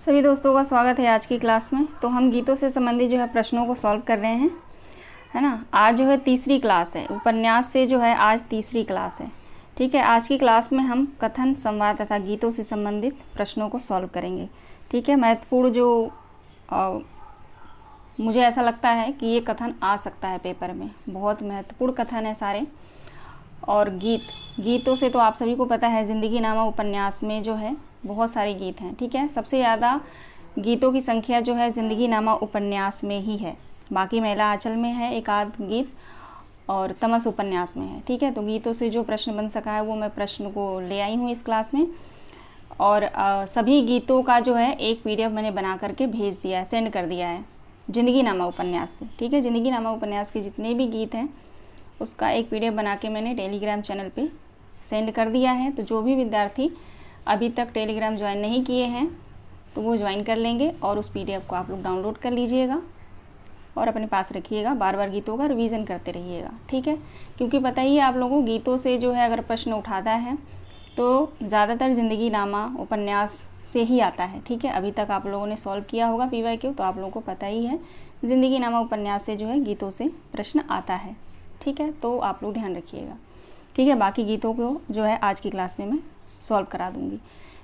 सभी दोस्तों का स्वागत है आज की क्लास में। तो हम गीतों से संबंधित जो है प्रश्नों को सॉल्व कर रहे हैं, है ना। आज जो है तीसरी क्लास है, उपन्यास से जो है आज तीसरी क्लास है। ठीक है, आज की क्लास में हम कथन, संवाद तथा गीतों से संबंधित प्रश्नों को सॉल्व करेंगे। ठीक है, महत्वपूर्ण जो मुझे ऐसा लगता है कि ये कथन आ सकता है पेपर में, बहुत महत्वपूर्ण कथन है सारे। और गीतों से तो आप सभी को पता है, ज़िंदगी नामा उपन्यास में जो है बहुत सारे गीत हैं। ठीक है, सबसे ज़्यादा गीतों की संख्या जो है ज़िंदगी नामा उपन्यास में ही है। बाकी महिला आंचल में है एक आध गीत और तमस उपन्यास में है। ठीक है, तो गीतों से जो प्रश्न बन सका है वो मैं प्रश्न को ले आई हूँ इस क्लास में। और सभी गीतों का जो है एक PDF मैंने बना करके भेज दिया है, सेंड कर दिया है ज़िंदगी नामा उपन्यास से। ठीक है, ज़िंदगी नामा उपन्यास के जितने भी गीत हैं उसका एक PDF बना के मैंने टेलीग्राम चैनल पे सेंड कर दिया है। तो जो भी विद्यार्थी अभी तक टेलीग्राम ज्वाइन नहीं किए हैं तो वो ज्वाइन कर लेंगे और उस PDF को आप लोग डाउनलोड कर लीजिएगा और अपने पास रखिएगा। बार बार गीतों का रिवीजन करते रहिएगा। ठीक है, क्योंकि पता ही है आप लोगों को, गीतों से जो है अगर प्रश्न उठाता है तो ज़्यादातर ज़िंदगी नामा उपन्यास से ही आता है। ठीक है, अभी तक आप लोगों ने सॉल्व किया होगा PYQ, तो आप लोगों को पता ही है ज़िंदगी नामा उपन्यास से जो है गीतों से प्रश्न आता है। ठीक है, तो आप लोग ध्यान रखिएगा। ठीक है, बाकी गीतों को जो है आज की क्लास में मैं सॉल्व करा दूंगी।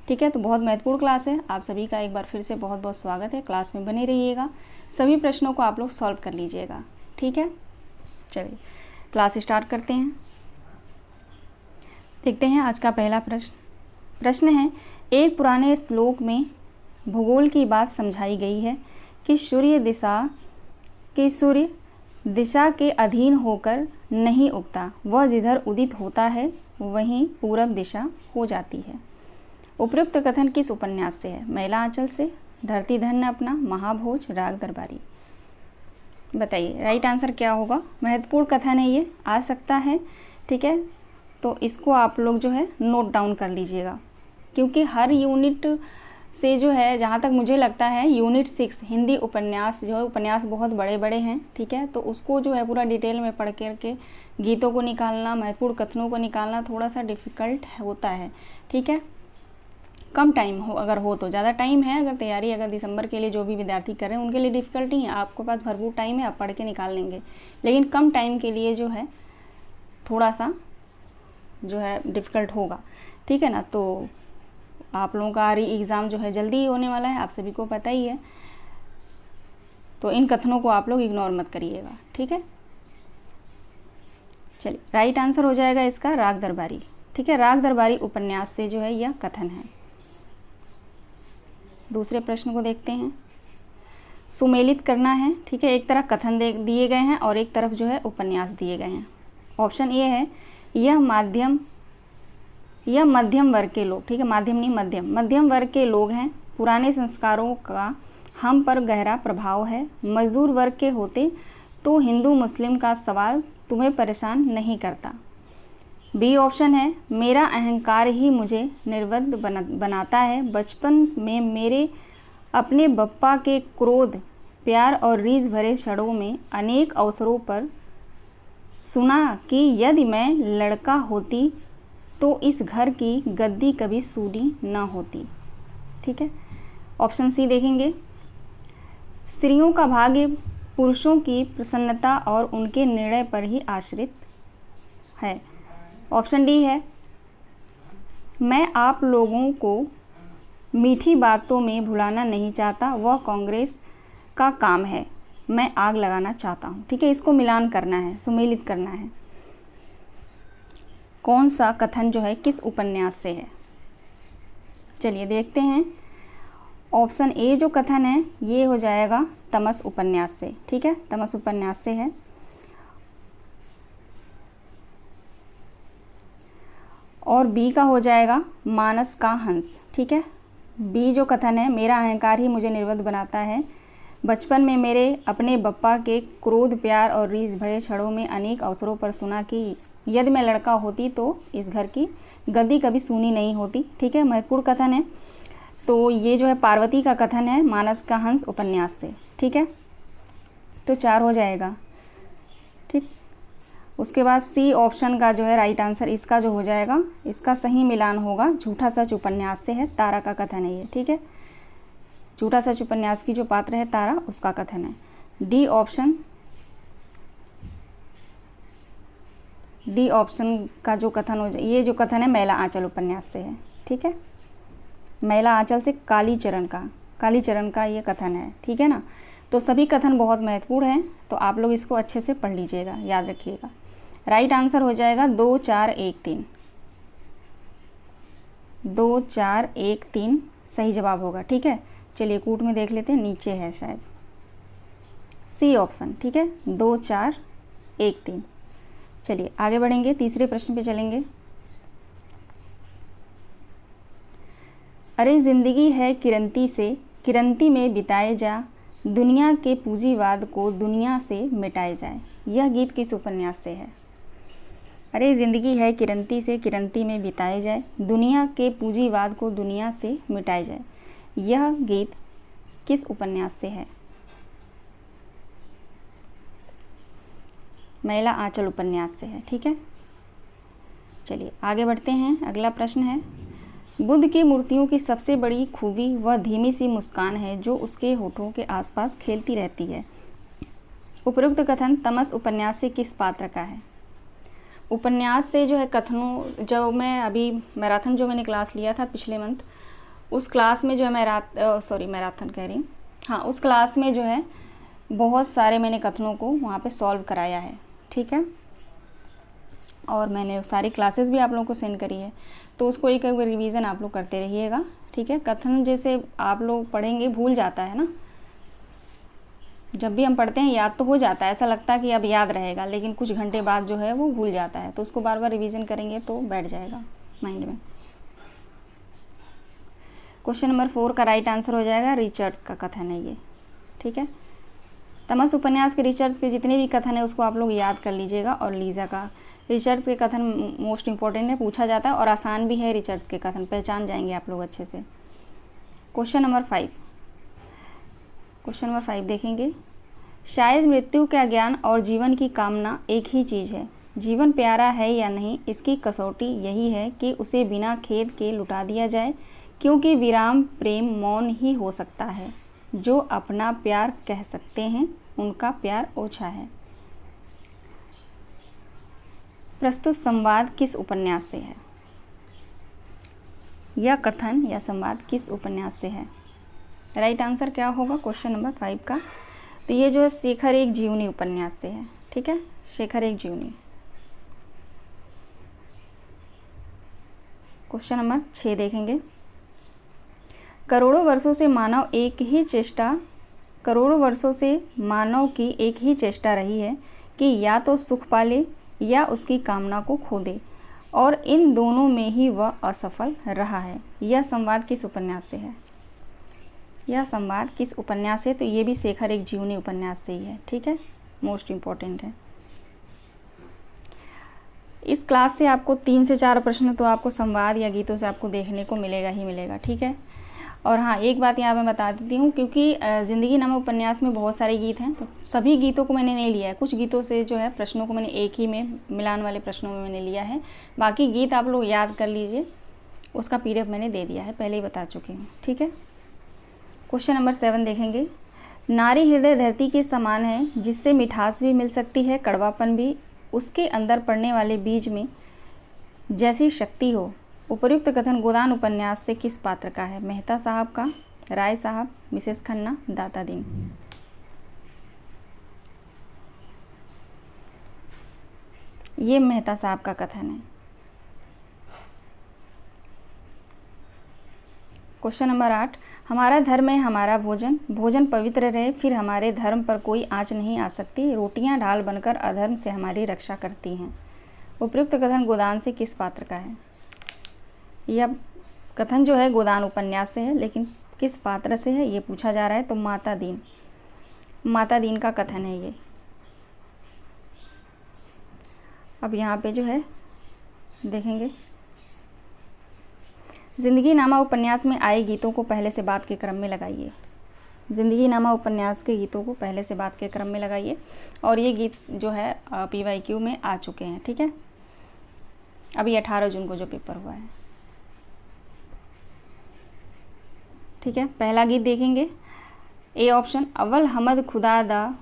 ठीक है, तो बहुत महत्वपूर्ण क्लास है। आप सभी का एक बार फिर से बहुत बहुत स्वागत है। क्लास में बने रहिएगा, सभी प्रश्नों को आप लोग सॉल्व कर लीजिएगा। ठीक है, चलिए क्लास स्टार्ट करते हैं। देखते हैं आज का पहला प्रश्न है, एक पुराने श्लोक में भूगोल की बात समझाई गई है कि सूर्य दिशा के अधीन होकर नहीं उगता, वह जिधर उदित होता है वहीं पूरब दिशा हो जाती है। उपयुक्त कथन किस उपन्यास से है? महिला आंचल से, धरती धन्य अपना, महाभोज, राग दरबारी। बताइए राइट आंसर क्या होगा। महत्वपूर्ण कथन है, ये आ सकता है। ठीक है, तो इसको आप लोग जो है नोट डाउन कर लीजिएगा, क्योंकि हर यूनिट से जो है, जहाँ तक मुझे लगता है यूनिट 6 हिंदी उपन्यास जो है, उपन्यास बहुत बड़े बड़े हैं। ठीक है, तो उसको जो है पूरा डिटेल में पढ़ करके गीतों को निकालना, महत्वपूर्ण कथनों को निकालना थोड़ा सा डिफ़िकल्ट होता है। ठीक है, कम टाइम हो, अगर हो तो, ज़्यादा टाइम है अगर तैयारी, अगर दिसंबर के लिए जो भी विद्यार्थी कर रहे हैं उनके लिए डिफ़िकल्ट नहीं है, आपके पास भरपूर टाइम है, आप पढ़ के निकाल लेंगे। लेकिन कम टाइम के लिए जो है थोड़ा सा जो है डिफ़िकल्ट होगा। ठीक है ना, तो आप लोगों का एग्ज़ाम जो है जल्दी ही होने वाला है, आप सभी को पता ही है। तो इन कथनों को आप लोग इग्नोर मत करिएगा। ठीक है, चलिए राइट आंसर हो जाएगा इसका राग दरबारी। ठीक है, राग दरबारी उपन्यास से जो है यह कथन है। दूसरे प्रश्न को देखते हैं। सुमेलित करना है। ठीक है, एक तरफ कथन दिए गए हैं और एक तरफ जो है उपन्यास दिए गए हैं। ऑप्शन ए है, यह मध्यम वर्ग के लोग, ठीक है, माध्यम नहीं मध्यम वर्ग के लोग हैं। पुराने संस्कारों का हम पर गहरा प्रभाव है। मजदूर वर्ग के होते तो हिंदू मुस्लिम का सवाल तुम्हें परेशान नहीं करता। बी ऑप्शन है, मेरा अहंकार ही मुझे निर्बुद्ध बनाता है। बचपन में मेरे अपने बप्पा के क्रोध, प्यार और रीझ भरे क्षणों में अनेक अवसरों पर सुना कि यदि मैं लड़का होती तो इस घर की गद्दी कभी सूनी न होती। ठीक है, ऑप्शन सी देखेंगे, स्त्रियों का भाग्य पुरुषों की प्रसन्नता और उनके निर्णय पर ही आश्रित है। ऑप्शन डी है, मैं आप लोगों को मीठी बातों में भुलाना नहीं चाहता, वह कांग्रेस का काम है, मैं आग लगाना चाहता हूँ। ठीक है, इसको मिलान करना है, सुमेलित करना है। कौन सा कथन जो है किस उपन्यास से है? चलिए देखते हैं। ऑप्शन ए जो कथन है ये हो जाएगा तमस उपन्यास से। ठीक है, तमस उपन्यास से है। और बी का हो जाएगा मानस का हंस। ठीक है, बी जो कथन है, मेरा अहंकार ही मुझे निर्बुद्ध बनाता है। बचपन में मेरे अपने बप्पा के क्रोध, प्यार और रीझ भरे क्षणों में अनेक अवसरों पर सुना कि यदि मैं लड़का होती तो इस घर की गद्दी कभी सूनी नहीं होती। ठीक है, महत्वपूर्ण कथन है। तो ये जो है पार्वती का कथन है मानस का हंस उपन्यास से। ठीक है, तो 4 हो जाएगा। ठीक, उसके बाद सी ऑप्शन का जो है राइट आंसर इसका जो हो जाएगा, इसका सही मिलान होगा झूठा सच उपन्यास से है। तारा का कथन है ये। ठीक है, झूठा सच उपन्यास की जो पात्र है तारा, उसका कथन है। डी ऑप्शन का जो कथन हो, ये जो कथन है मैला आंचल उपन्यास से है। ठीक है, मैला आंचल से कालीचरण का ये कथन है। ठीक है ना, तो सभी कथन बहुत महत्वपूर्ण हैं, तो आप लोग इसको अच्छे से पढ़ लीजिएगा, याद रखिएगा। राइट आंसर हो जाएगा 2 4 1 3। 2 4 1 3 सही जवाब होगा। ठीक है, चलिए कूट में देख लेते हैं, नीचे है शायद सी ऑप्शन। ठीक है, 2 4 1 3। चलिए आगे बढ़ेंगे, तीसरे प्रश्न पे चलेंगे। अरे जिंदगी है किरंती से, किरंती में बिताए जा, दुनिया के पूंजीवाद को दुनिया से मिटाए जाए। यह गीत किस उपन्यास से है? अरे जिंदगी है किरंती से, किरंती में बिताए जाए, दुनिया के पूंजीवाद को दुनिया से मिटाए जाए। यह गीत किस उपन्यास से है? मैला आंचल उपन्यास से है। ठीक है, चलिए आगे बढ़ते हैं। अगला प्रश्न है, बुद्ध की मूर्तियों की सबसे बड़ी खूबी वह धीमी सी मुस्कान है जो उसके होठों के आसपास खेलती रहती है। उपरोक्त कथन तमस उपन्यास से किस पात्र का है? उपन्यास से जो है कथनों, जो मैं अभी मैराथन जो मैंने क्लास लिया था पिछले मंथ, उस क्लास में जो है मैराथन कह रही हूँ, हाँ, उस क्लास में जो है बहुत सारे मैंने कथनों को वहाँ पे सॉल्व कराया है। ठीक है, और मैंने सारी क्लासेस भी आप लोगों को सेंड करी है, तो उसको एक एक रिवीजन आप लोग करते रहिएगा। ठीक है, कथन जैसे आप लोग पढ़ेंगे भूल जाता है ना, जब भी हम पढ़ते हैं याद तो हो जाता है, ऐसा लगता है कि अब याद रहेगा, लेकिन कुछ घंटे बाद जो है वो भूल जाता है, तो उसको बार बार रिवीजन करेंगे तो बैठ जाएगा माइंड में। क्वेश्चन नंबर 4 का राइट आंसर हो जाएगा रिचर्ड का कथन है ये। ठीक है, तमस उपन्यास के रिचर्ड के जितने भी कथन है उसको आप लोग याद कर लीजिएगा, और लीजा का रिचर्ड के कथन मोस्ट इंपॉर्टेंट है, पूछा जाता है और आसान भी है। रिचर्ड के कथन पहचान जाएंगे आप लोग अच्छे से। क्वेश्चन नंबर 5 देखेंगे। शायद मृत्यु का ज्ञान और जीवन की कामना एक ही चीज़ है। जीवन प्यारा है या नहीं, इसकी कसौटी यही है कि उसे बिना खेद के लुटा दिया जाए, क्योंकि विराम प्रेम मौन ही हो सकता है। जो अपना प्यार कह सकते हैं उनका प्यार ओछा है। प्रस्तुत संवाद किस उपन्यास से है? यह कथन या संवाद किस उपन्यास से है? राइट आंसर क्या होगा क्वेश्चन नंबर 5 का? तो ये जो है शेखर एक जीवनी उपन्यास से है। ठीक है, शेखर एक जीवनी। क्वेश्चन नंबर 6 देखेंगे। करोड़ों वर्षों से मानव की एक ही चेष्टा रही है कि या तो सुख पाले या उसकी कामना को खो दे, और इन दोनों में ही वह असफल रहा है। यह संवाद किस उपन्यास से है? यह संवाद किस उपन्यास से? तो ये भी शेखर एक जीवनी उपन्यास से ही है। ठीक है, मोस्ट इम्पॉर्टेंट है। इस क्लास से आपको 3 से 4 प्रश्न तो आपको संवाद या गीतों से आपको देखने को मिलेगा ही मिलेगा। ठीक है, और हाँ एक बात यहाँ मैं बता देती हूँ, क्योंकि ज़िंदगी नामक उपन्यास में बहुत सारे गीत हैं, तो सभी गीतों को मैंने नहीं लिया है। कुछ गीतों से जो है प्रश्नों को मैंने एक ही में मिलान वाले प्रश्नों में मैंने लिया है। बाकी गीत आप लोग याद कर लीजिए, उसका PDF मैंने दे दिया है, पहले ही बता चुकी हूँ। ठीक है, क्वेश्चन नंबर 7 देखेंगे। नारी हृदय धरती के समान है, जिससे मिठास भी मिल सकती है, कड़वापन भी। उसके अंदर पड़ने वाले बीज में जैसी शक्ति हो। उपर्युक्त कथन गोदान उपन्यास से किस पात्र का है? मेहता साहब का, राय साहब, मिसेस खन्ना, दाता दीन। ये मेहता साहब का कथन है। Question number 8। हमारा धर्म है हमारा भोजन, भोजन पवित्र रहे, फिर हमारे धर्म पर कोई आँच नहीं आ सकती। रोटियां ढाल बनकर अधर्म से हमारी रक्षा करती हैं। उपयुक्त कथन गोदान से किस पात्र का है? यह कथन जो है गोदान उपन्यास से है, लेकिन किस पात्र से है ये पूछा जा रहा है, तो माता दीन का कथन है ये। अब यहाँ पे जो है देखेंगे, ज़िंदगी नामा उपन्यास में आए गीतों को पहले से बाद के क्रम में लगाइए। ज़िंदगी नामा उपन्यास के गीतों को पहले से बाद के क्रम में लगाइए, और ये गीत जो है PYQ में आ चुके हैं। ठीक है, अभी 18 जून को जो पेपर हुआ है। ठीक है, पहला गीत देखेंगे। ए ऑप्शन, अव्वल हमद खुदा दा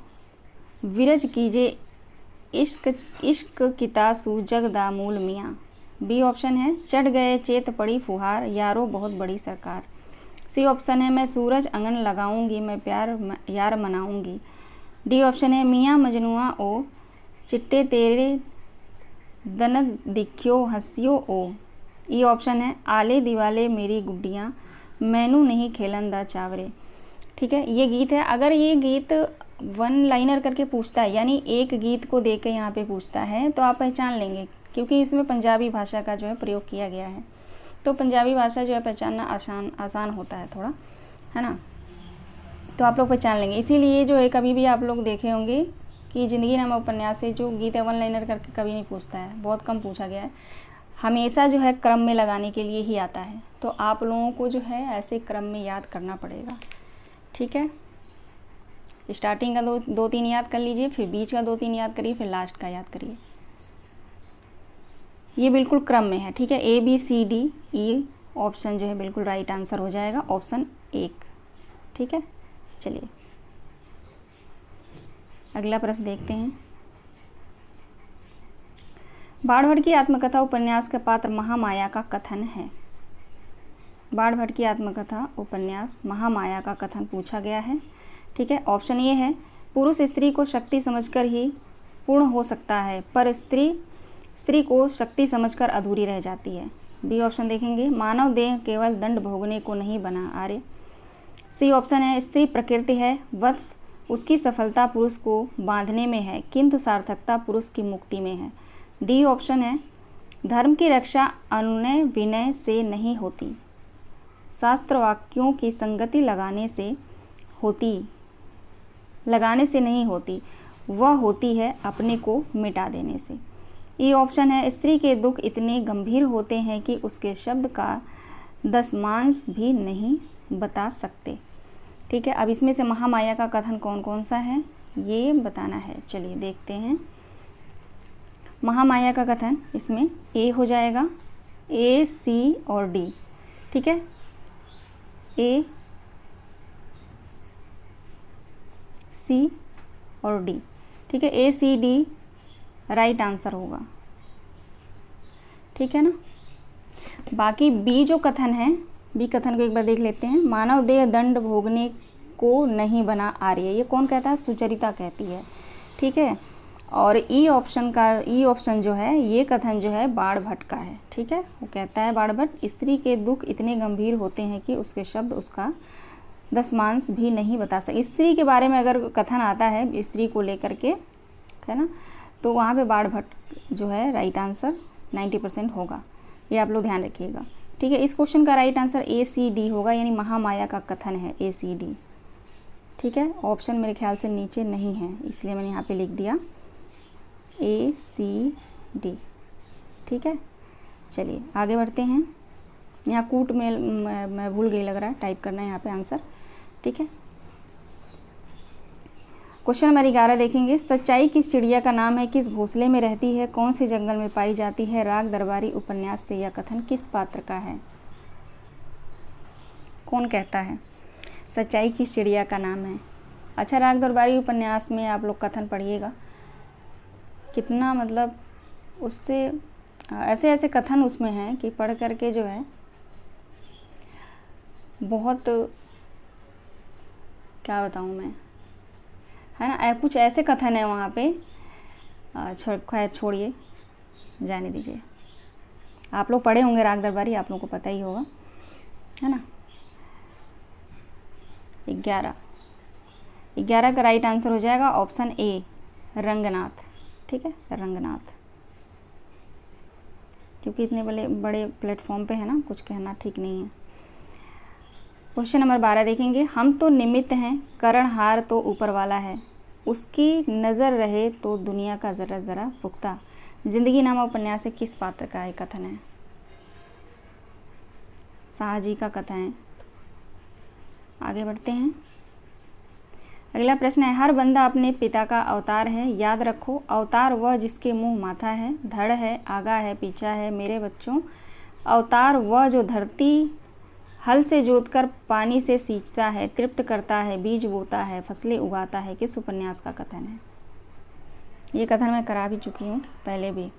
विरज कीजे इश्क इश्क कितासू जगदा मूल मियाँ। बी ऑप्शन है, चढ़ गए चेत पड़ी फुहार यारो बहुत बड़ी सरकार। सी ऑप्शन है, मैं सूरज अंगन लगाऊंगी मैं प्यार यार मनाऊंगी। डी ऑप्शन है, मियाँ मजनुआ ओ चिट्टे तेरे दनद दिखियो हंसियो ओ। ई ऑप्शन है, आले दिवाले मेरी गुड्डियाँ मैनू नहीं खेलन दा चावरे। ठीक है, ये गीत है। अगर ये गीत वन लाइनर करके पूछता है, यानी एक गीत को देख के यहाँ पे पूछता है, तो आप पहचान लेंगे, क्योंकि इसमें पंजाबी भाषा का जो है प्रयोग किया गया है। तो पंजाबी भाषा जो है पहचानना आसान होता है थोड़ा, है ना, तो आप लोग पहचान लेंगे। इसीलिए जो है कभी भी आप लोग देखे होंगे कि ज़िंदगी नामा उपन्यास से जो गीत है वन लाइनर करके कभी नहीं पूछता है, बहुत कम पूछा गया है। हमेशा जो है क्रम में लगाने के लिए ही आता है। तो आप लोगों को जो है ऐसे क्रम में याद करना पड़ेगा। ठीक है, स्टार्टिंग का दो तीन याद कर लीजिए, फिर बीच का 2-3 याद करिए, फिर लास्ट का याद करिए। ये बिल्कुल क्रम में है। ठीक है, ABCDE ऑप्शन जो है बिल्कुल राइट आंसर हो जाएगा, ऑप्शन 1। ठीक है, चलिए अगला प्रश्न देखते हैं। बाणभट्ट की आत्मकथा उपन्यास का पात्र महामाया का कथन है। बाणभट्ट की आत्मकथा उपन्यास महामाया का कथन पूछा गया है। ठीक है, ऑप्शन ए है, पुरुष स्त्री को शक्ति समझकर ही पूर्ण हो सकता है, पर स्त्री को शक्ति समझकर अधूरी रह जाती है। बी ऑप्शन देखेंगे, मानव देह केवल दंड भोगने को नहीं बना आर्य। सी ऑप्शन है, स्त्री प्रकृति है, वत्स उसकी सफलता पुरुष को बांधने में है, किंतु सार्थकता पुरुष की मुक्ति में है। डी ऑप्शन है, धर्म की रक्षा अनुनय विनय से नहीं होती, शास्त्र वाक्यों की संगति लगाने से नहीं होती, वह होती है अपने को मिटा देने से। ई ऑप्शन है, स्त्री के दुख इतने गंभीर होते हैं कि उसके शब्द का दशमांश भी नहीं बता सकते। ठीक है, अब इसमें से महामाया का कथन कौन कौन सा है ये बताना है। चलिए देखते हैं। महामाया का कथन इसमें ए हो जाएगा, A, C और D। ठीक है, A, C और D। ठीक है, ACD राइट आंसर होगा। ठीक है ना। बाकी बी जो कथन है, बी कथन को एक बार देख लेते हैं। मानव देह दंड भोगने को नहीं बना आर्य, ये कौन कहता है? सुचरिता कहती है। ठीक है, और ई ऑप्शन जो है, ये कथन जो है बाणभट्ट का है। ठीक है, वो कहता है बाणभट्ट, स्त्री के दुख इतने गंभीर होते हैं कि उसके शब्द उसका दशमांश भी नहीं बता सकते। स्त्री के बारे में अगर कथन आता है स्त्री को लेकर के, है ना, तो वहाँ पे बाणभट्ट जो है राइट आंसर 90% होगा, ये आप लोग ध्यान रखिएगा। ठीक है, इस क्वेश्चन का राइट आंसर ACD होगा, यानी महामाया का कथन है ACD। ठीक है, ऑप्शन मेरे ख्याल से नीचे नहीं है, इसलिए मैंने यहाँ पे लिख दिया ACD। ठीक है, चलिए आगे बढ़ते हैं। यहाँ कूट में मैं भूल गई, लग रहा है टाइप करना है यहाँ पे आंसर। ठीक है, क्वेश्चन नंबर 11 देखेंगे। सच्चाई किस चिड़िया का नाम है? किस घोंसले में रहती है? कौन से जंगल में पाई जाती है? राग दरबारी उपन्यास से यह कथन किस पात्र का है? कौन कहता है सच्चाई किस चिड़िया का नाम है? अच्छा, राग दरबारी उपन्यास में आप लोग कथन पढ़िएगा, कितना मतलब उससे ऐसे ऐसे कथन उसमें हैं कि पढ़ करके जो है बहुत, क्या बताऊँ मैं, है ना, कुछ ऐसे कथन है वहाँ पे। खैर छोड़िए, जाने दीजिए। आप लोग पढ़े होंगे राग दरबारी, आप लोगों को पता ही होगा, है ना। 11 का राइट आंसर हो जाएगा ऑप्शन ए, रंगनाथ। ठीक है, रंगनाथ, क्योंकि इतने बड़े प्लेटफॉर्म पे है ना, कुछ कहना ठीक नहीं है। क्वेश्चन नंबर 12 देखेंगे। हम तो निमित्त हैं, करणहार तो ऊपर वाला है, उसकी नज़र रहे तो दुनिया का ज़रा ज़रा पुख्ता। जिंदगी नामा उपन्यास से किस पात्र का एक कथन है? शाहजी का कथन है। आगे बढ़ते हैं। अगला प्रश्न है, हर बंदा अपने पिता का अवतार है, याद रखो अवतार वह जिसके मुंह माथा है, धड़ है, आगा है, पीछा है, मेरे बच्चों अवतार वह जो धरती हल से जोतकर पानी से सींचता है, तृप्त करता है, बीज बोता है, फसलें उगाता है, किस उपन्यास का कथन है? ये कथन मैं करा भी चुकी हूँ पहले भी,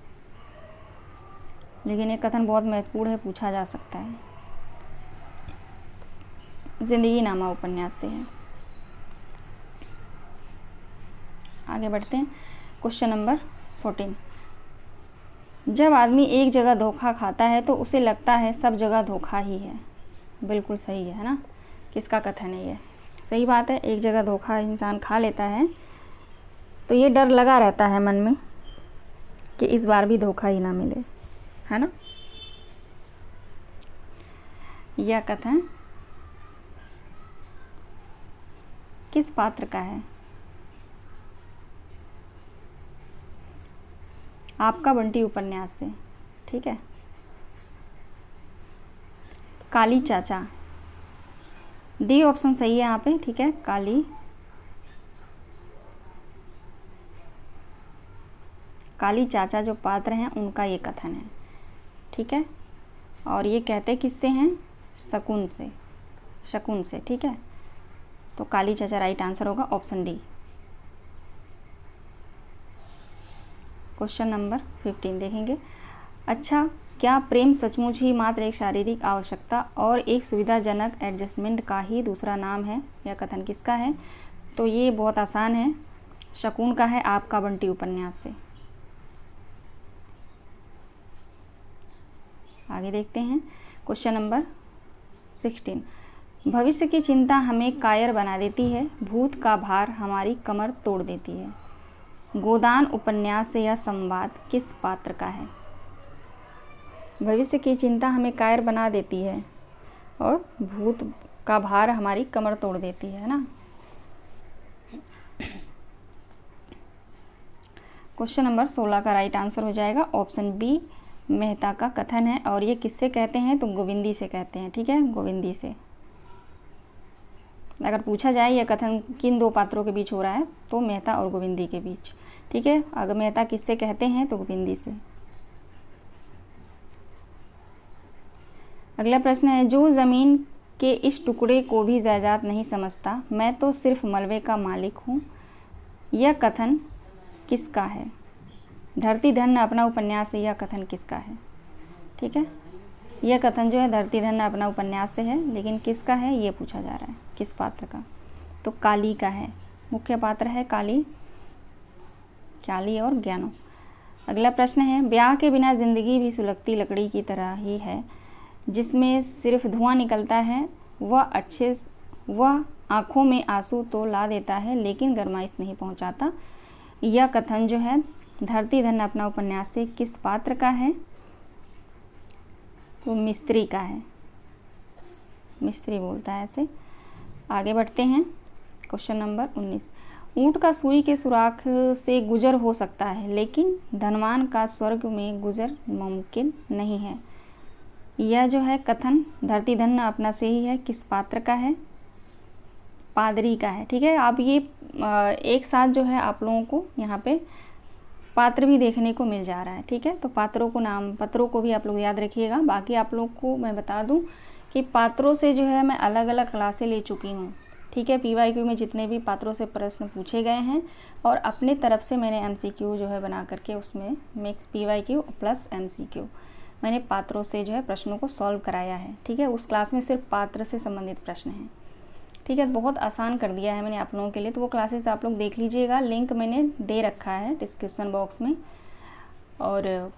लेकिन ये कथन बहुत महत्वपूर्ण है, पूछा जा सकता है। जिंदगी नामा उपन्यास से है। आगे बढ़ते हैं। Question number 14। जब आदमी एक जगह धोखा खाता है तो उसे लगता है सब जगह धोखा ही है। बिल्कुल सही है ना? किसका कथन है ये? सही बात है, एक जगह धोखा इंसान खा लेता है तो ये डर लगा रहता है मन में कि इस बार भी धोखा ही ना मिले, है ना? यह कथन किस पात्र का है? आपका बंटी उपन्यास से, ठीक है। काली चाचा, डी ऑप्शन सही है यहाँ पे, ठीक है। काली चाचा जो पात्र हैं उनका ये कथन है, ठीक है। और ये कहते किससे हैं? शकुन से, ठीक है। तो काली चाचा राइट आंसर होगा ऑप्शन डी। क्वेश्चन नंबर 15 देखेंगे। अच्छा, क्या प्रेम सचमुच ही मात्र एक शारीरिक आवश्यकता और एक सुविधाजनक एडजस्टमेंट का ही दूसरा नाम है? यह कथन किसका है? तो ये बहुत आसान है, शकुन का है, आपका बंटी उपन्यास से। आगे देखते हैं। Question number 16। भविष्य की चिंता हमें कायर बना देती है, भूत का भार हमारी कमर तोड़ देती है। गोदान उपन्यास से यह संवाद किस पात्र का है? भविष्य की चिंता हमें कायर बना देती है और भूत का भार हमारी कमर तोड़ देती है ना? क्वेश्चन नंबर 16 का राइट आंसर हो जाएगा ऑप्शन बी, मेहता का कथन है। और ये किससे कहते हैं? तो गोविंदी से कहते हैं, ठीक है, गोविंदी से। अगर पूछा जाए यह कथन किन दो पात्रों के बीच हो रहा है, तो मेहता और गोविंदी के बीच, ठीक है। अगर मेहता किससे कहते हैं तो गोविंदी से। अगला प्रश्न है, जो ज़मीन के इस टुकड़े को भी जायदाद नहीं समझता, मैं तो सिर्फ मलबे का मालिक हूँ, यह कथन किसका है? धरती धन्य अपना उपन्यास से यह कथन किसका है? ठीक है, यह कथन जो है धरती धन्य अपना उपन्यास से है, लेकिन किसका है ये पूछा जा रहा है, किस पात्र का? तो काली का है, मुख्य पात्र है काली और ज्ञानो। अगला प्रश्न है, ब्याह के बिना जिंदगी भी सुलगती लकड़ी की तरह ही है, जिसमें सिर्फ धुआं निकलता है, वह आँखों में आंसू तो ला देता है लेकिन गरमाइश नहीं पहुंचाता। यह कथन जो है धरती धन्य अपना उपन्यास से किस पात्र का है? तो मिस्त्री का है, मिस्त्री बोलता है ऐसे। आगे बढ़ते हैं। Question number 19। ऊँट का सुई के सुराख से गुजर हो सकता है, लेकिन धनवान का स्वर्ग में गुजर मुमकिन नहीं है। यह जो है कथन धरती धन्य अपना से ही है, किस पात्र का है? पादरी का है, ठीक है। आप ये एक साथ जो है आप लोगों को यहाँ पे पात्र भी देखने को मिल जा रहा है, ठीक है। तो पात्रों को भी आप लोग याद रखिएगा। बाकी आप लोग को मैं बता दूं कि पात्रों से जो है मैं अलग अलग क्लासें ले चुकी हूँ, ठीक है। PYQ में जितने भी पात्रों से प्रश्न पूछे गए हैं और अपने तरफ से मैंने MCQ जो है बना करके उसमें मिक्स PYQ प्लस MCQ मैंने पात्रों से जो है प्रश्नों को सॉल्व कराया है, ठीक है। उस क्लास में सिर्फ पात्र से संबंधित प्रश्न हैं, ठीक है। बहुत आसान कर दिया है मैंने आप लोगों के लिए, तो वो क्लासेस आप लोग देख लीजिएगा। लिंक मैंने दे रखा है डिस्क्रिप्शन बॉक्स में और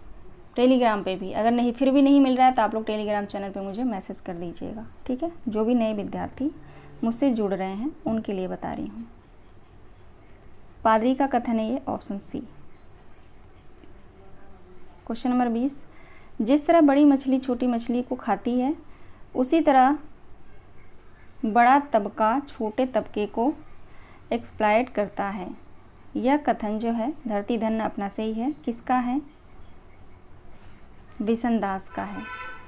टेलीग्राम पे भी। अगर फिर भी नहीं मिल रहा है तो आप लोग टेलीग्राम चैनल पे मुझे मैसेज कर दीजिएगा, ठीक है। जो भी नए विद्यार्थी मुझसे जुड़ रहे हैं उनके लिए बता रही हूँ। पादरी का कथन है ये ऑप्शन सी। Question number 20। जिस तरह बड़ी मछली छोटी मछली को खाती है, उसी तरह बड़ा तबका छोटे तबके को एक्सप्लॉइट करता है। यह कथन जो है धरती धन्य अपना से ही है, किसका है? बिशनदास का है।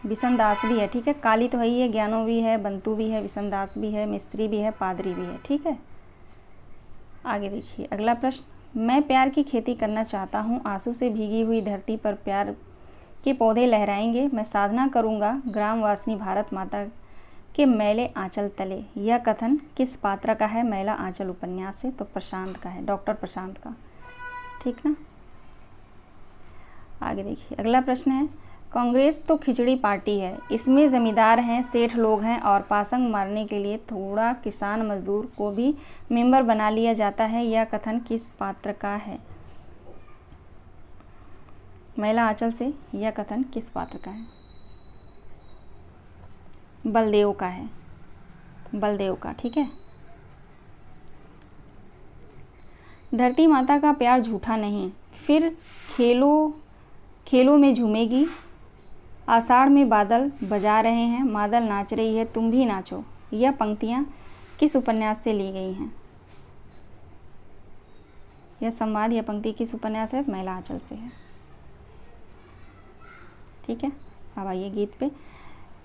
बिशनदास भी है, ठीक है। काली तो है ही है, ज्ञानो भी है, बंतु भी है, बिशनदास भी है, मिस्त्री भी है, पादरी भी है, ठीक है। आगे देखिए अगला प्रश्न। मैं प्यार की खेती करना चाहता हूँ, आंसू से भीगी हुई धरती पर प्यार के पौधे लहराएंगे। मैं साधना करूँगा ग्रामवासिनी भारत माता कि मैले आंचल तले, यह कथन किस पात्र का है? मैला आंचल उपन्यास से, तो प्रशांत का है, डॉक्टर प्रशांत का, ठीक ना। आगे देखिए अगला प्रश्न है, कांग्रेस तो खिचड़ी पार्टी है, इसमें जमींदार हैं, सेठ लोग हैं और पासंग मारने के लिए थोड़ा किसान मजदूर को भी मेंबर बना लिया जाता है, यह कथन किस पात्र का है? मैला आंचल से यह कथन किस पात्र का है? बलदेव का है, बलदेव का, ठीक है। धरती माता का प्यार झूठा नहीं, फिर खेलों में झूमेगी, आषाढ़ में बादल बजा रहे हैं, मादल नाच रही है, तुम भी नाचो, यह पंक्तियाँ किस उपन्यास से ली गई हैं? यह संवाद, यह पंक्ति किस उपन्यास है? मैला आंचल से है, ठीक है। अब आइए गीत पे।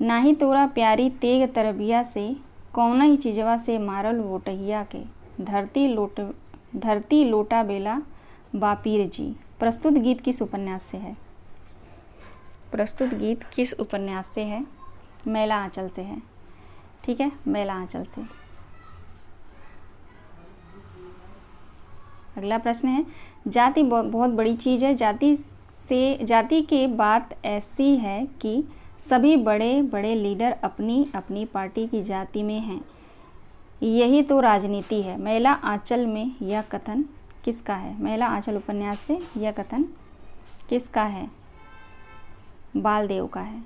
नाही तोरा प्यारी तेग तरबिया से, कौना ही चिजवा से मारल वोटहिया के, धरती लोटा बेला बापीर जी। प्रस्तुत गीत किस उपन्यास से है? प्रस्तुत गीत किस उपन्यास से है? मैला आंचल से है, ठीक है, मैला आंचल से। अगला प्रश्न है, जाति बहुत बड़ी चीज़ है, जाति की बात ऐसी है कि सभी बड़े बड़े लीडर अपनी अपनी पार्टी की जाति में हैं, यही तो राजनीति है। मैला आंचल में यह कथन किसका है? मैला आंचल उपन्यास से यह कथन किसका है? बालदेव का है।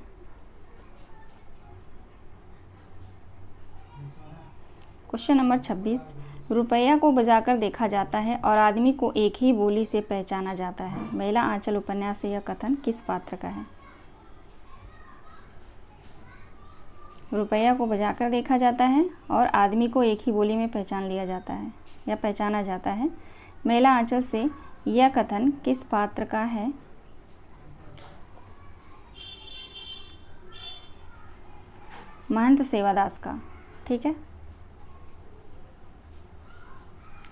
क्वेश्चन नंबर 26, रुपया को बजाकर देखा जाता है और आदमी को एक ही बोली से पहचाना जाता है, मैला आंचल उपन्यास से यह कथन किस पात्र का है? रुपया को बजाकर देखा जाता है और आदमी को एक ही बोली में पहचान लिया जाता है या पहचाना जाता है, मैला आंचल से यह कथन किस पात्र का है? महंत सेवादास का, ठीक है,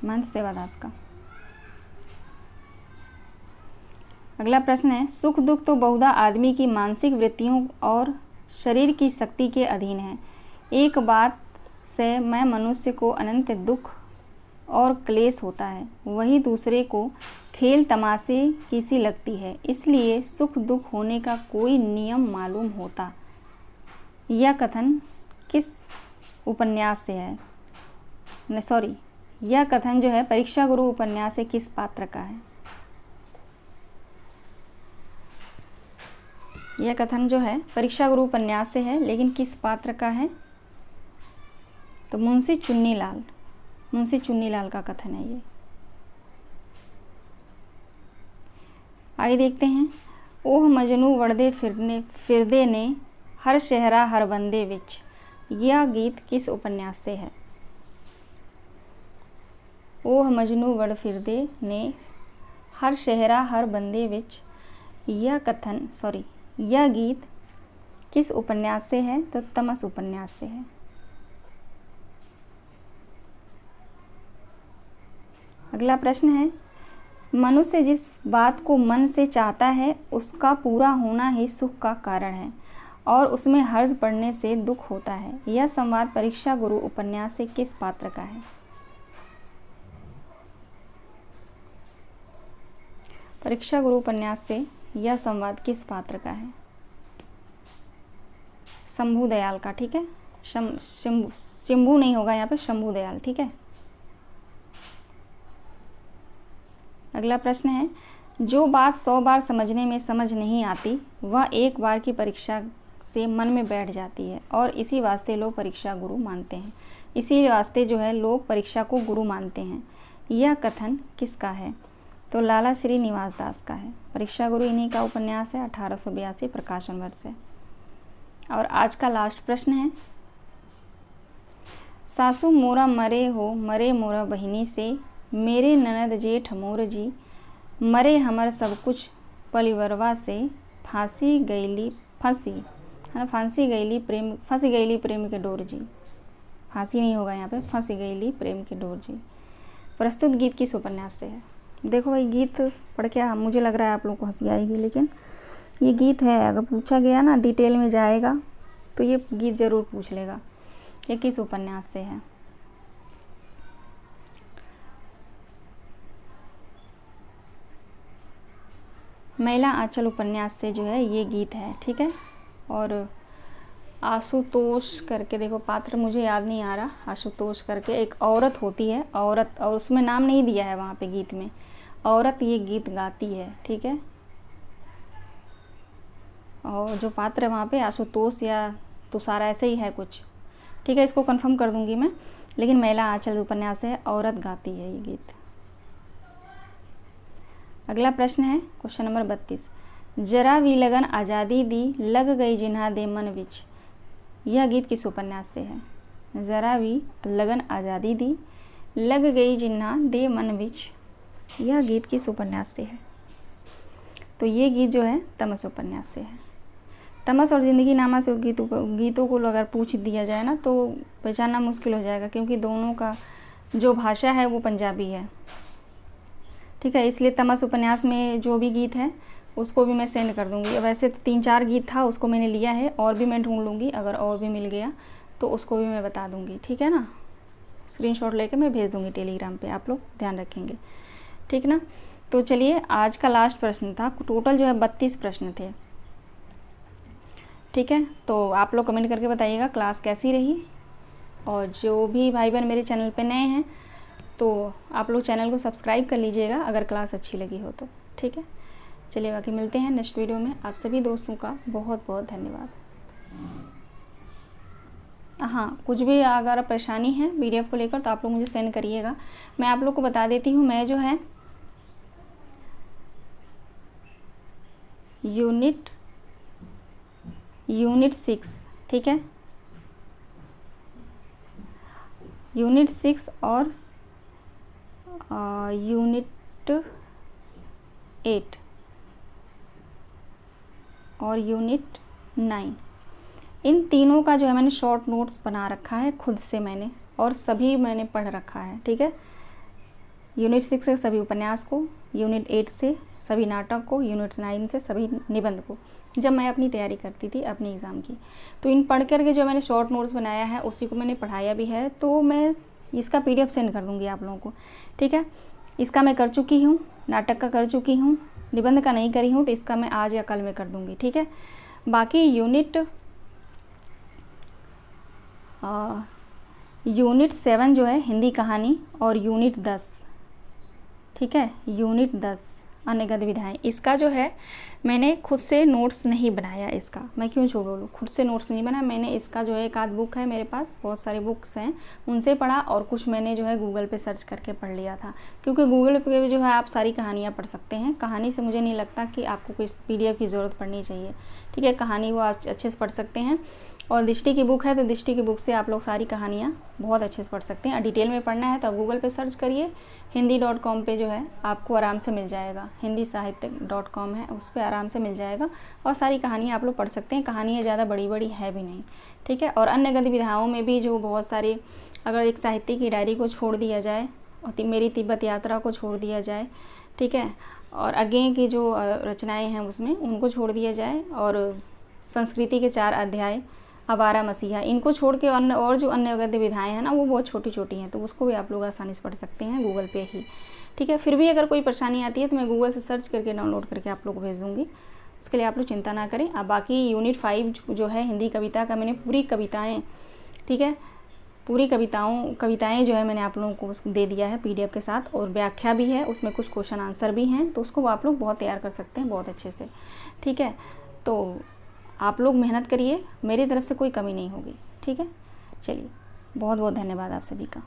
महंत सेवादास का। अगला प्रश्न है, सुख दुख तो बहुधा आदमी की मानसिक वृत्तियों और शरीर की शक्ति के अधीन है, एक बात से मैं मनुष्य को अनंत दुख और क्लेश होता है, वही दूसरे को खेल तमाशे की सी लगती है, इसलिए सुख दुख होने का कोई नियम मालूम होता, यह कथन किस उपन्यास से है? यह कथन जो है परीक्षा गुरु उपन्यास से किस पात्र का है? यह कथन जो है परीक्षा गुरु उपन्यास से है, लेकिन किस पात्र का है? तो मुंशी चुन्नीलाल का कथन है ये। आगे देखते हैं, ओह मजनू वड़दे फिरदे ने हर शहरा हर बंदे विच, यह गीत किस उपन्यास से है? ओह मजनू वड़ फिरदे ने हर शहरा हर बंदे विच, यह गीत किस उपन्यास से है? तो तमस उपन्यास से है। अगला प्रश्न है, मनुष्य जिस बात को मन से चाहता है उसका पूरा होना ही सुख का कारण है और उसमें हर्ज पड़ने से दुख होता है, यह संवाद परीक्षा गुरु उपन्यास से किस पात्र का है? परीक्षा गुरु उपन्यास से यह संवाद किस पात्र का है? शंभू दयाल का, ठीक है, शंभू नहीं होगा यहाँ पे, शंभू दयाल, ठीक है। अगला प्रश्न है, जो बात 100 बार समझने में समझ नहीं आती वह एक बार की परीक्षा से मन में बैठ जाती है और इसी वास्ते लोग परीक्षा गुरु मानते हैं, इसी वास्ते जो है लोग परीक्षा को गुरु मानते हैं, यह कथन किसका है? तो लाला श्री निवास दास का है। परीक्षा गुरु इन्हीं का उपन्यास है, 1882 प्रकाशन वर्ष से। और आज का लास्ट प्रश्न है, सासू मोरा मरे हो मरे मोरा बहिनी से, मेरे ननद जेठ मोर जी, मरे हमर सब कुछ पलिवरवा से, फांसी गईली प्रेम के डोर जी। फांसी नहीं होगा यहाँ पे, फांसी गईली प्रेम के डोर जी। प्रस्तुत गीत किस उपन्यास से है? देखो भाई, गीत पढ़ के मुझे लग रहा है आप लोगों को हंसी आएगी, लेकिन ये गीत है, अगर पूछा गया ना डिटेल में जाएगा तो ये गीत ज़रूर पूछ लेगा। ये किस उपन्यास से है? महिला आंचल उपन्यास से जो है ये गीत है, ठीक है। और आशुतोष करके, देखो पात्र मुझे याद नहीं आ रहा, आशुतोष करके एक औरत होती है, औरत, और उसमें नाम नहीं दिया है वहाँ पे गीत में, औरत ये गीत गाती है, ठीक है। और जो पात्र है वहाँ पे आशुतोष या तुषार ऐसे ही है कुछ, ठीक है। इसको कंफर्म कर दूंगी मैं, लेकिन महिला आंचल उपन्यास है, औरत गाती है ये गीत। अगला प्रश्न है क्वेश्चन नंबर 32। जरा वी लगन आज़ादी दी लग गई जिन्हा दे मन विच, यह गीत किस उपन्यास से है? जरा वी लगन आज़ादी दी लग गई जिन्हा दे मन विच, यह गीत किस उपन्यास से है? तो ये गीत जो है तमस उपन्यास से है। तमस और ज़िंदगी नामा से गीतों को अगर पूछ दिया जाए ना तो पहचानना मुश्किल हो जाएगा, क्योंकि दोनों का जो भाषा है वो पंजाबी है, ठीक है। इसलिए तमस उपन्यास में जो भी गीत है उसको भी मैं सेंड कर दूंगी। वैसे तो 3-4 गीत था, उसको मैंने लिया है, और भी मैं ढूंढ लूँगी, अगर और भी मिल गया तो उसको भी मैं बता दूंगी, ठीक है ना। स्क्रीनशॉट लेके मैं भेज दूंगी टेलीग्राम पे, आप लोग ध्यान रखेंगे, ठीक ना। तो चलिए, आज का लास्ट प्रश्न था, टोटल जो है 32 प्रश्न थे, ठीक है। तो आप लोग कमेंट करके बताइएगा क्लास कैसी रही, और जो भी भाई बहन मेरे चैनल पे नए हैं तो आप लोग चैनल को सब्सक्राइब कर लीजिएगा अगर क्लास अच्छी लगी हो तो, ठीक है। चलिए, बाकी मिलते हैं नेक्स्ट वीडियो में। आप सभी दोस्तों का बहुत बहुत धन्यवाद। हाँ, कुछ भी अगर परेशानी है PDF को लेकर तो आप लोग मुझे सेंड करिएगा। मैं आप लोग को बता देती हूँ, मैं जो है यूनिट 6, ठीक है, यूनिट 6 और यूनिट 8 और यूनिट 9, इन तीनों का जो है मैंने शॉर्ट नोट्स बना रखा है खुद से मैंने, और सभी मैंने पढ़ रखा है, ठीक है। यूनिट 6 से सभी उपन्यास को, यूनिट 8 से सभी नाटक को, यूनिट 9 से सभी निबंध को, जब मैं अपनी तैयारी करती थी अपनी एग्ज़ाम की। तो इन पढ़ करके जो मैंने शॉर्ट नोट्स बनाया है उसी को मैंने पढ़ाया भी है, तो मैं इसका PDF सेंड कर दूँगी आप लोगों को, ठीक है। इसका मैं कर चुकी हूँ, नाटक का कर चुकी हूँ, निबंध का नहीं करी हूँ, तो इसका मैं आज या कल में कर दूँगी, ठीक है। बाकी यूनिट 7 जो है हिंदी कहानी, और यूनिट 10, ठीक है, यूनिट 10 अन्य गतिविधियाँ, इसका जो है मैंने खुद से नोट्स नहीं बनाया। इसका मैं क्यों झूठ बोलूँ, खुद से नोट्स नहीं बनाया मैंने। इसका जो है एक आध बुक है मेरे पास, बहुत सारी बुक्स हैं, उनसे पढ़ा, और कुछ मैंने जो है गूगल पे सर्च करके पढ़ लिया था, क्योंकि गूगल पे भी जो है आप सारी कहानियाँ पढ़ सकते हैं। कहानी से मुझे नहीं लगता कि आपको कोई PDF की ज़रूरत पड़नी चाहिए, ठीक है। कहानी वो आप अच्छे से पढ़ सकते हैं, और दृष्टि की बुक है तो दृष्टि की बुक से आप लोग सारी कहानियाँ बहुत अच्छे से पढ़ सकते हैं। और डिटेल में पढ़ना है तो आप गूगल पे सर्च करिए, हिंदी.com पे जो है आपको आराम से मिल जाएगा, hindisahityc.com है, उस पर आराम से मिल जाएगा, और सारी कहानियाँ आप लोग पढ़ सकते हैं। कहानियाँ ज़्यादा बड़ी बड़ी है भी नहीं, ठीक है। और अन्य गतिविधियों में भी जो बहुत सारी, अगर एक साहित्य की डायरी को छोड़ दिया जाए और मेरी तिब्बत यात्रा को छोड़ दिया जाए, ठीक है, और आगे की जो रचनाएँ हैं उसमें उनको छोड़ दिया जाए, और संस्कृति के 4 अध्याय, आवारा मसीहा, इनको छोड़ के अन्य और जो अन्य गतिविधियाँ हैं ना वो बहुत छोटी छोटी हैं, तो उसको भी आप लोग आसानी से पढ़ सकते हैं गूगल पे ही, ठीक है। फिर भी अगर कोई परेशानी आती है तो मैं गूगल से सर्च करके डाउनलोड करके आप लोग को भेज दूँगी, उसके लिए आप लोग चिंता ना करें। अब बाकी यूनिट 5 जो है हिंदी कविता का, मैंने पूरी कविताएँ, ठीक है, पूरी कविताएँ जो है मैंने आप लोगों को उसको दे दिया है PDF के साथ, और व्याख्या भी है उसमें, कुछ क्वेश्चन आंसर भी हैं, तो उसको आप लोग बहुत तैयार कर सकते हैं बहुत अच्छे से, ठीक है। तो आप लोग मेहनत करिए, मेरी तरफ से कोई कमी नहीं होगी, ठीक है। चलिए, बहुत बहुत धन्यवाद आप सभी का।